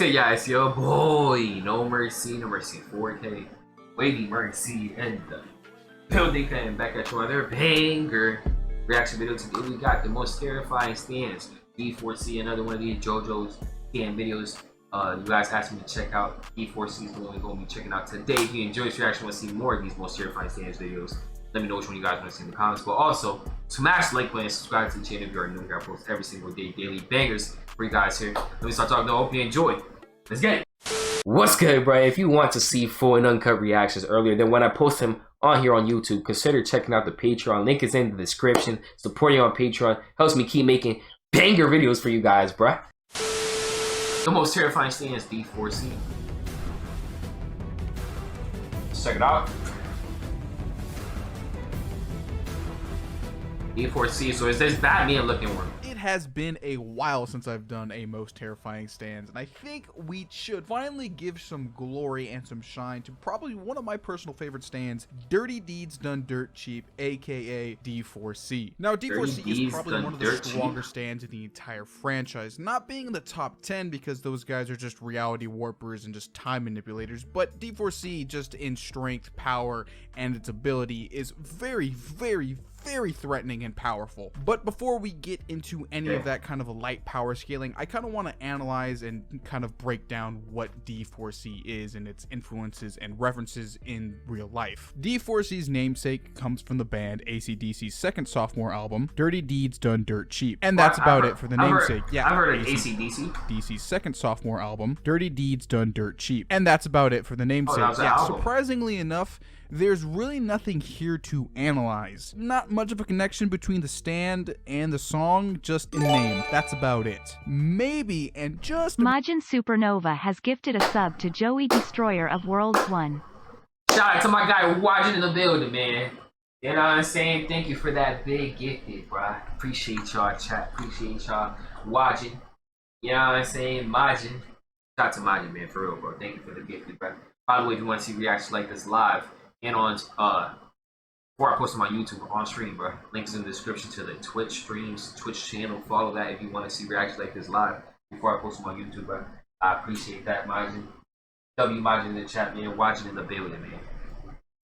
good, guys? Yo, boy, no mercy 4K, Wavy Mercy, and the building fan back at you another banger reaction video. Today we got the most terrifying stands. D4C, another one of these JOJO's stand videos. You guys asked me to check out. D4C is the one we're going to be checking out today. If you enjoy this reaction, want to see more of these most terrifying stands videos, let me know which one you guys want to see in the comments. But also, smash the like button and subscribe to the channel if you are new. I post every single day, daily bangers for you guys here. Let me start talking. I hope you enjoy. Let's get it. What's good, bro? If you want to see full and uncut reactions earlier than when I post them on here on YouTube, consider checking out the Patreon. Link is in the description. Supporting on Patreon helps me keep making banger videos for you guys, bro. The most terrifying stand is D4C. Let's check it out. D4C, so is this Batman looking one? It has been a while since I've done a most terrifying stands, and I think we should finally give some glory and some shine to probably one of my personal favorite stands, Dirty Deeds Done Dirt Cheap, aka D4C. Now, D4C is probably one of the stronger stands in the entire franchise, not being in the top 10 because those guys are just reality warpers and just time manipulators, but D4C just in strength, power, and its ability is very threatening and powerful. But before we get into any of that kind of a light power scaling, I kind of want to analyze and kind of break down what D4C is and its influences and references in real life. D4C's namesake comes from the band AC/DC's second sophomore album, Dirty Deeds Done Dirt Cheap, and that's about it for the namesake. Yeah, I've heard of AC/DC's second sophomore album, Dirty Deeds Done Dirt Cheap, and that's about it for the namesake. Yeah, surprisingly enough, there's really nothing here to analyze. Not much of a connection between the stand and the song, just in name. That's about it. Maybe, and just... Majin Supernova has gifted a sub to Joey Destroyer of Worlds 1. Shout out to my guy watching in the building, man. You know what I'm saying? Thank you for that big gifted, bro. Appreciate y'all, chat. Appreciate y'all watching. You know what I'm saying? Majin. Shout out to Majin, man, for real, bro. Thank you for the gifted, bro. By the way, if you want to see reactions like this live, and on before I post them on YouTube on stream, bro. Links in the description to the Twitch streams, Twitch channel. Follow that if you want to see reactions like this live before I post them on YouTube, bro. I appreciate that, Majin. Majin in the chat, man. Watching in the building, man.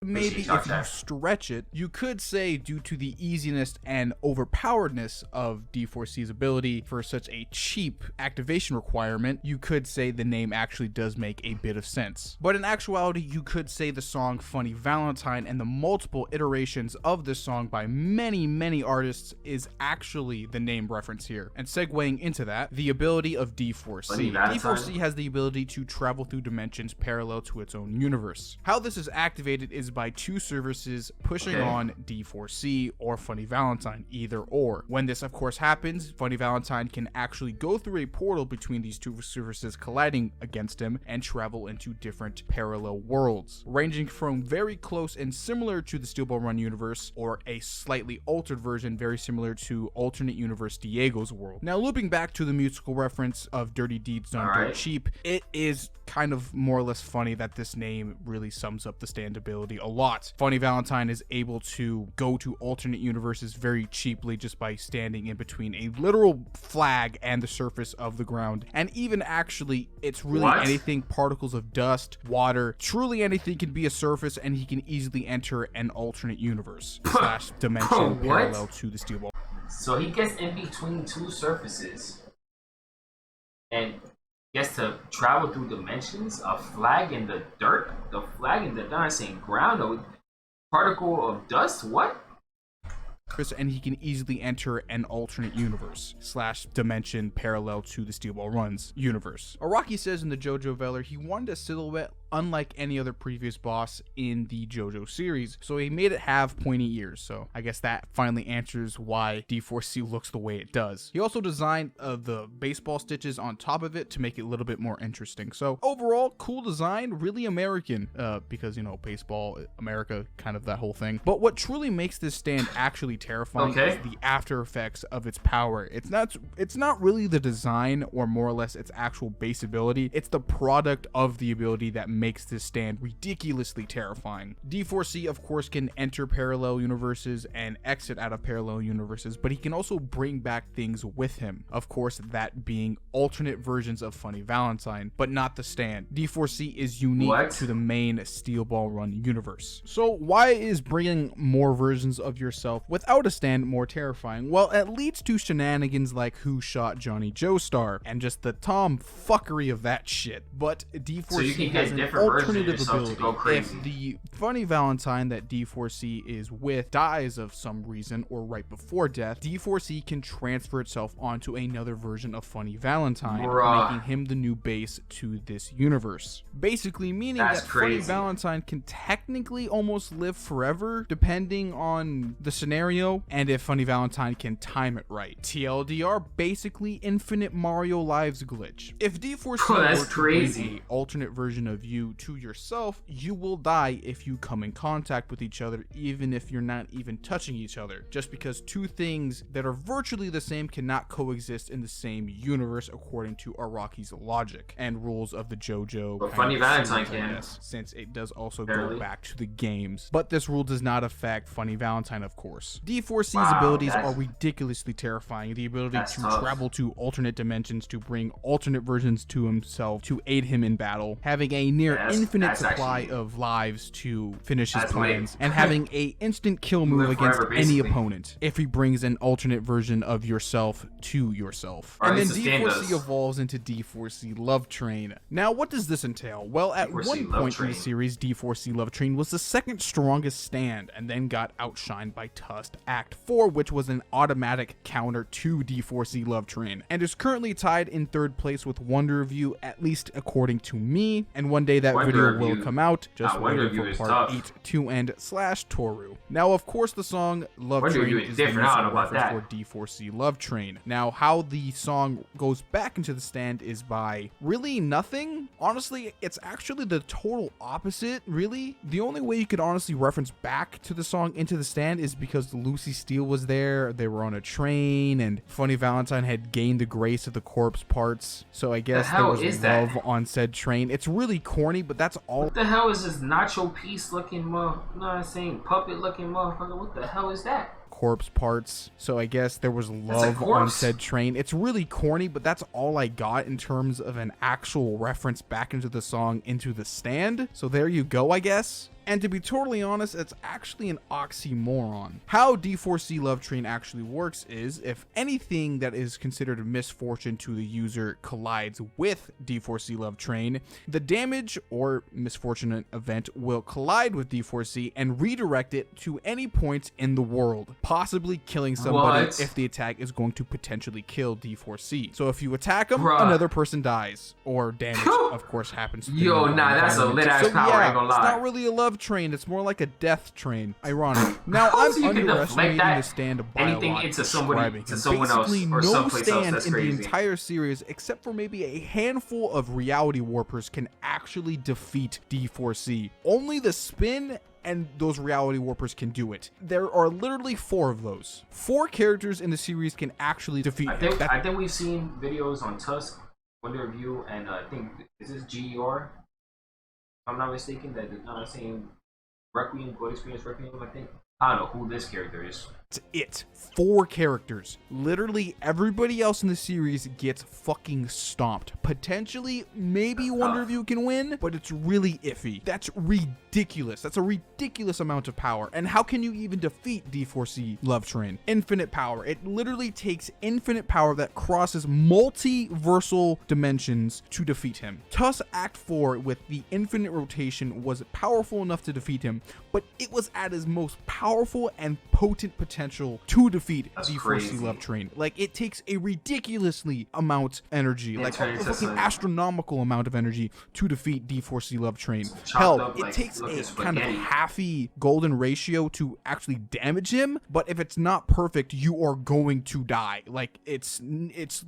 Maybe if you stretch it, you could say due to the easiness and overpoweredness of D4C's ability for such a cheap activation requirement, you could say the name actually does make a bit of sense. But in actuality, you could say the song Funny Valentine and the multiple iterations of this song by many artists is actually the name reference here. And segueing into that, the ability of D4C. D4C has the ability to travel through dimensions parallel to its own universe. How this is activated is by two services pushing on D4C or Funny Valentine, either or. When this of course happens, Funny Valentine can actually go through a portal between these two services colliding against him and travel into different parallel worlds, ranging from very close and similar to the Steel Ball Run universe, or a slightly altered version very similar to alternate universe Diego's world. Now, looping back to the musical reference of Dirty Deeds Done Dirt Cheap, it is kind of more or less funny that this name really sums up the stand ability a lot. Funny Valentine is able to go to alternate universes very cheaply just by standing in between a literal flag and the surface of the ground. And even actually, it's really anything, particles of dust, water, truly anything can be a surface, and he can easily enter an alternate universe slash dimension parallel to the Steel Ball. So he gets in between two surfaces and gets to travel through dimensions. A flag in the dirt, the flag in the dancing ground, a particle of dust. What? And he can easily enter an alternate universe slash dimension parallel to the Steel Ball Run's universe. Araki says in the JOJO Veller he wanted a silhouette unlike any other previous boss in the JOJO series, so he made it have pointy ears. So I guess that finally answers why D4C looks the way it does. He also designed the baseball stitches on top of it to make it a little bit more interesting. So overall, cool design, really American, because, you know, baseball, America, kind of that whole thing. But what truly makes this stand actually terrifying is the after effects of its power. It's not really the design, or more or less its actual base ability. It's the product of the ability that makes this stand ridiculously terrifying. D4C, of course, can enter parallel universes and exit out of parallel universes, but he can also bring back things with him. Of course, that being alternate versions of Funny Valentine, but not the stand. D4C is unique to the main Steel Ball Run universe. So why is bringing more versions of yourself without a stand more terrifying? Well, it leads to shenanigans like Who Shot Johnny Joestar and just the tomfuckery of that shit. But D4C has an alternative ability. If the Funny Valentine that D4C is with dies of some reason or right before death, D4C can transfer itself onto another version of Funny Valentine, making him the new base to this universe. Basically meaning that Funny Valentine can technically almost live forever depending on the scenario and if Funny Valentine can time it right. TLDR, basically infinite Mario lives glitch. If D4C were to bring an alternate version of you to yourself, you will die if you come in contact with each other, even if you're not even touching each other, just because two things that are virtually the same cannot coexist in the same universe according to Araki's logic and rules of the JOJO. But Funny Valentine can, since it does also go back to the games. But this rule does not affect Funny Valentine, of course. D4C's abilities are ridiculously terrifying. The ability to travel to alternate dimensions to bring alternate versions to himself to aid him in battle, having a near infinite supply of lives to finish his plans, and having a instant kill move against any opponent if he brings an alternate version of yourself to yourself. And then D4C evolves into D4C Love Train. Now, what does this entail? Well, at one point in the series, D4C Love Train was the second strongest stand and then got outshined by Tusk Act 4, which was an automatic counter to D4C Love Train, and is currently tied in third place with Wonder Review, at least according to me, and one day that video will come out. Just waiting for part 8 to end /Toru. Now, of course, the song Love Train is the reference for D4C Love Train. Now, how the song goes back into the stand is by really nothing. Honestly, it's actually the total opposite, really. The only way you could honestly reference back to the song into the stand is because Lucy Steele was there, they were on a train, and Funny Valentine had gained the grace of the corpse parts, so I guess there was love on said train. It's really corny, but that's all. What the hell is this nacho piece looking puppet looking motherfucker? What the hell is that? Corpse parts, so I guess there was love on said train. It's really corny, but that's all I got in terms of an actual reference back into the song into the stand, so there you go, I guess. And to be totally honest, it's actually an oxymoron. How D4C Love Train actually works is, if anything that is considered a misfortune to the user collides with D4C Love Train, the damage or misfortunate event will collide with D4C and redirect it to any point in the world, possibly killing somebody if the attack is going to potentially kill D4C. So if you attack him, another person dies, or damage, of course, happens. That's a lit ass power, I ain't gonna lie. It's not really a love train, it's more like a death train. Ironic. Now, I'm underestimating the stand by anything into somebody, to someone else, or no someplace else. stand That's in crazy. the entire series, except for maybe a handful of reality warpers, can actually defeat D4C. Only the spin and those reality warpers can do it. There are literally 4 of those. 4 characters in the series can actually defeat him. I think we've seen videos on Tusk, Wonder Review, and I think, is this GER? If I'm not mistaken, that is saying Requiem, Good Experience Requiem, I think. I don't know who this character is. It's 4 characters. Literally everybody else in the series gets fucking stomped. Potentially, maybe Wonder Review can win, but it's really iffy. That's ridiculous. That's a ridiculous amount of power. And how can you even defeat D4C Love Train? Infinite power. It literally takes infinite power that crosses multiversal dimensions to defeat him. Tusk Act 4 with the infinite rotation was powerful enough to defeat him, but it was at his most powerful and potent potential to defeat D4C Love Train. Like, it takes a ridiculously amount energy, like a fucking astronomical amount of energy to defeat D4C Love Train. Hell, it takes a kind of halfy golden ratio to actually damage him, but if it's not perfect, you are going to die. Like, it's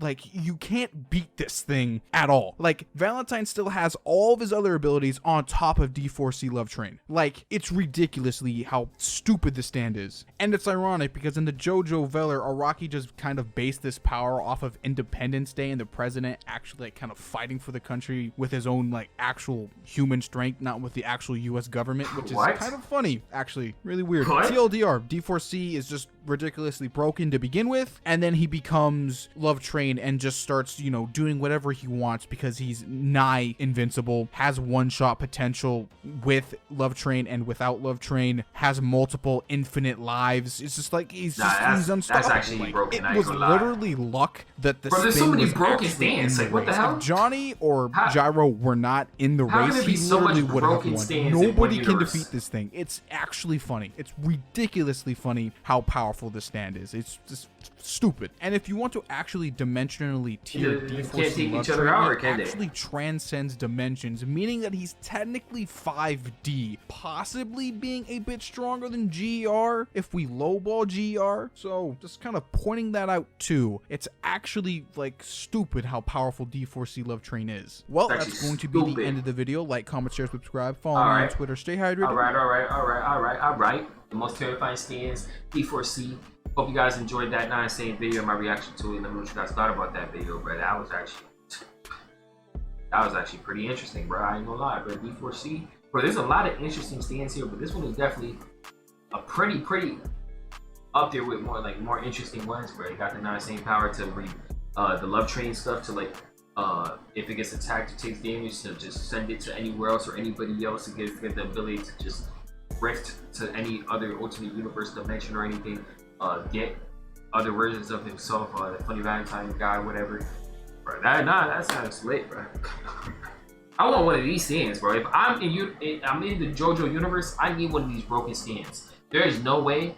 like you can't beat this thing at all. Like, Valentine still has all of his other abilities on top of D4C Love Train. Like, it's ridiculously how stupid stupid the stand is. And it's ironic because in the JOJO Veller, Araki just kind of based this power off of Independence Day and the president actually like kind of fighting for the country with his own like actual human strength, not with the actual US government, which is kind of funny, actually. Really weird. TLDR, D4C is just ridiculously broken to begin with, and then he becomes Love Train and just starts, you know, doing whatever he wants because he's nigh invincible, has one-shot potential with Love Train and without Love Train, has multiple infinite lives. It's just like he's unstoppable. That's actually like, broken. It was literally luck that the there's so many broken stands. Like, what the hell? If Johnny or Gyro were not in the race, he literally would have won. Nobody can defeat this thing. It's actually funny. It's ridiculously funny how powerful this stand is. It's just stupid. And if you want to actually dimensionally tier D4C Love Train, it actually transcends dimensions, meaning that he's technically 5D, possibly being a bit stronger than GR if we lowball GR. So just kind of pointing that out too. It's actually like stupid how powerful D4C Love Train is. Well, that's going to be the end of the video. Like, comment, share, subscribe, follow me on Twitter, stay hydrated. All right. The most terrifying stands, D4C. Hope you guys enjoyed that non-insane video, my reaction to it. Let me know what you guys thought about that video, bro. That was actually pretty interesting, bro. I ain't gonna lie, bro. D4C, bro. There's a lot of interesting stands here, but this one is definitely a pretty up there with more interesting ones, bro. You got the non-insane power to read the Love Train stuff to like if it gets attacked or takes damage to just send it to anywhere else or anybody else to get the ability to just rift to any other alternate universe dimension or anything. Get other versions of himself, the funny Valentine guy, whatever. Bro, that sounds lit, bro. I want one of these stands, bro. If I'm in the JOJO universe, I need one of these broken stands. There is no way.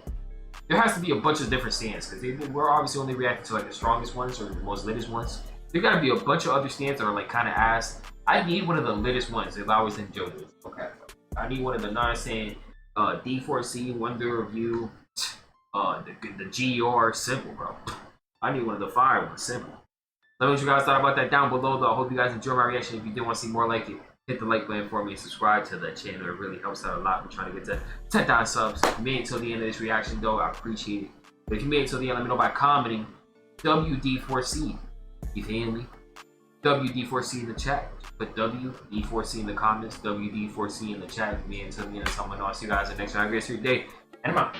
There has to be a bunch of different stands because we're obviously only reacting to like the strongest ones or the most latest ones. There gotta be a bunch of other stands that are like kind of ass. I need one of the latest ones if I was in JOJO. Okay, I need one of the non-insane D4C Wonder Review. The GR simple, bro. I need one of the fire ones, simple. Let me know what you guys thought about that down below, though. I hope you guys enjoyed my reaction. If you did want to see more like it, hit the like button for me and subscribe to the channel. It really helps out a lot. We're trying to get to 10,000 subs. If you made it till the end of this reaction, though, I appreciate it. But if you made it till the end, let me know by commenting WD4C. You feel me? WD4C in the chat. Put WD4C in the comments. WD4C in the chat. If you made it till the end, someone else. See you guys in the next one. Have a great day. And I'm out.